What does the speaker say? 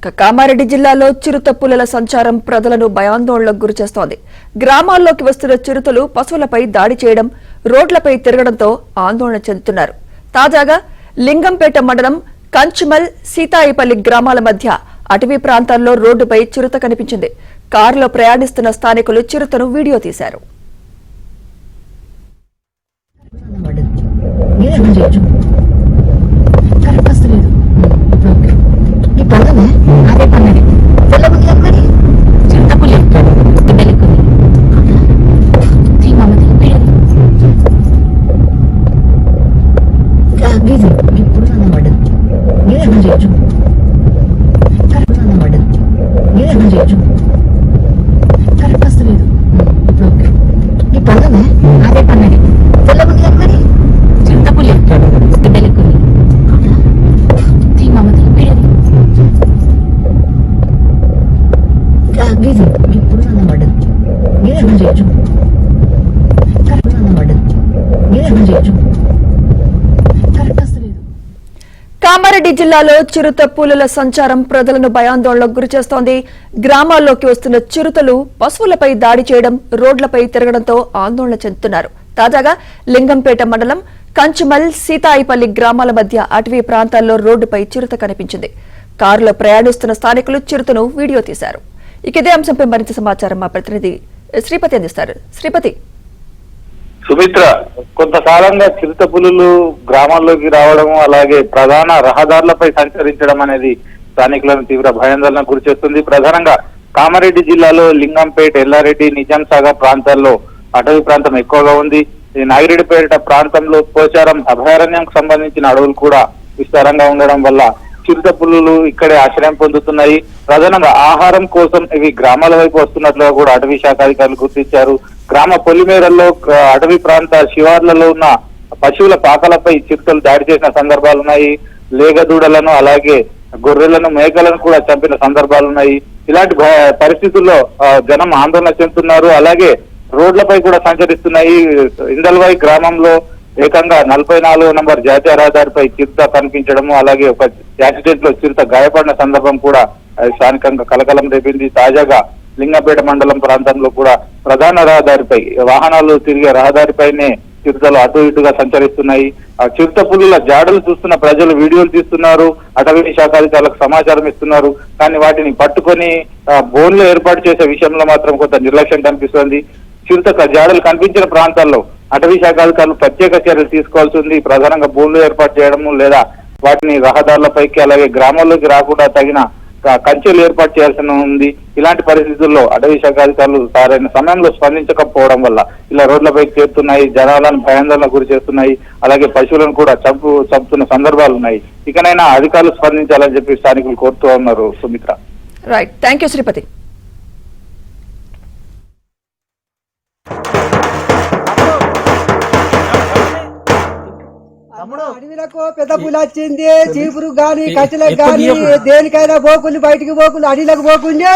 కామారెడ్డి జిల్లాలో చిరుత పులుల సంచారం ప్రజలను భయాందోళనకు గురిచేస్తోంది. గ్రామాల్లోకి వస్తున్న చిరుతలు పశువులపై దాడి చేయడం, రోడ్లపై తిరగడంతో ఆందోళన చెందుతున్నారు. తాజాగా లింగంపేట మండలం కంచుమల్, సీతాయిపల్లి గ్రామాల మధ్య అటవీ ప్రాంతాల్లో రోడ్డుపై చిరుత కనిపించింది. కారులో ప్రయాణిస్తున్న స్థానికులు చిరుతను వీడియో తీశారు. కామారెడ్డి జిల్లాలో చిరుత పులుల సంచారం ప్రజలను భయాందోళనకు గురిచేస్తోంది. గ్రామాల్లోకి వస్తున్న చిరుతలు పశువులపై దాడి చేయడం, రోడ్లపై తిరగడంతో ఆందోళన చెందుతున్నారు. తాజాగా లింగంపేట మండలం కంచుమల్, సీతాయిపల్లి గ్రామాల మధ్య అటవీ ప్రాంతాల్లో రోడ్డుపై చిరుత కనిపించింది. కారులో ప్రయాణిస్తున్న స్థానికులు చిరుతను వీడియో తీశారు. ఇదే అంశంపై మరింత సమాచారం మా ప్రతినిధి శ్రీపతి అందిస్తారు. శ్రీపతి. సుమిత్ర, కొంతకాలంగా చిరుత పులులు గ్రామాల్లోకి రావడం, అలాగే ప్రధాన రహదారులపై సంచరించడం అనేది స్థానికులను తీవ్ర భయాందోళనకు గురిచేస్తుంది. ప్రధానంగా కామారెడ్డి జిల్లాలో లింగంపేట, ఎల్లారెడ్డి, నిజాం సాగర్ ప్రాంతాల్లో అటవీ ప్రాంతం ఎక్కువగా ఉంది. ఈ నాగిరెడ్డిపేట ప్రాంతంలో పోచారం అభయారణ్యంకు సంబంధించిన అడవులు కూడా విస్తారంగా ఉండడం వల్ల చిరుత పులులు ఇక్కడే ఆశ్రయం పొందుతున్నాయి. ప్రధానంగా ఆహారం కోసం ఇవి గ్రామాల వైపు వస్తున్నట్లుగా కూడా అటవీ శాఖ అధికారులు గుర్తించారు. గ్రామ పొలిమేరల్లో, అటవీ ప్రాంత శివార్లలో ఉన్న పశువుల పాకలపై చిరుతలు దాడి చేసిన సందర్భాలున్నాయి. లేగదూడలను, అలాగే గొర్రెలను, మేకలను కూడా చంపిన సందర్భాలున్నాయి. ఇలాంటి పరిస్థితుల్లో జనం ఆందోళన చెందుతున్నారు. అలాగే రోడ్లపై కూడా సంచరిస్తున్నాయి. ఇందల్వాయి గ్రామంలో ఏకంగా 44వ నంబర్ జాతీయ రహదారిపై చిరుత కనిపించడము, అలాగే ఒక యాక్సిడెంట్ లో చిరుత గాయపడిన సందర్భం కూడా స్థానికంగా కలకలం రేపింది. తాజాగా లింగంపేట మండలం ప్రాంతంలో కూడా ప్రధాన రహదారిపై, వాహనాలు తిరిగే రహదారిపైనే చిరుతలు అటు ఇటుగా సంచరిస్తున్నాయి. ఆ చిరుత పులుల జాడలు చూస్తున్న ప్రజలు వీడియోలు తీస్తున్నారు, అటవీ శాఖ అధికారులకు సమాచారం ఇస్తున్నారు. కానీ వాటిని పట్టుకొని బోన్లు ఏర్పాటు చేసే విషయంలో మాత్రం కొంత నిర్లక్ష్యం కనిపిస్తోంది. చిరుత జాడలు కనిపించిన ప్రాంతాల్లో అటవీ శాఖ అధికారులు ప్రత్యేక చర్యలు తీసుకోవాల్సి ఉంది. ప్రధానంగా బోన్లు ఏర్పాటు చేయడము, లేదా వాటిని రహదారులపైకి, అలాగే గ్రామాల్లోకి రాకుండా తగిన కంచెలు ఏర్పాటు చేయాల్సి ఉంది. ఇలాంటి పరిస్థితుల్లో అటవీ శాఖ అధికారులు సరైన సమయంలో స్పందించకపోవడం వల్ల ఇలా రోడ్లపైకి చేరుతున్నాయి, జనాలను భయాందోళన గురి చేస్తున్నాయి. అలాగే పశువులను కూడా చంపుతున్న సందర్భాలు ఉన్నాయి. ఇకనైనా అధికారులు స్పందించాలని చెప్పి స్థానికులు కోరుతూ ఉన్నారు. Sumitra. Right, thank you Sripathi. అడవిలకు పెద్ద పులి వచ్చింది, చీపురు గాని, కట్టెలకు గాని, దేనికైనా పోకుండా బయటికి పోకుండా అడవిలకు పోకుండా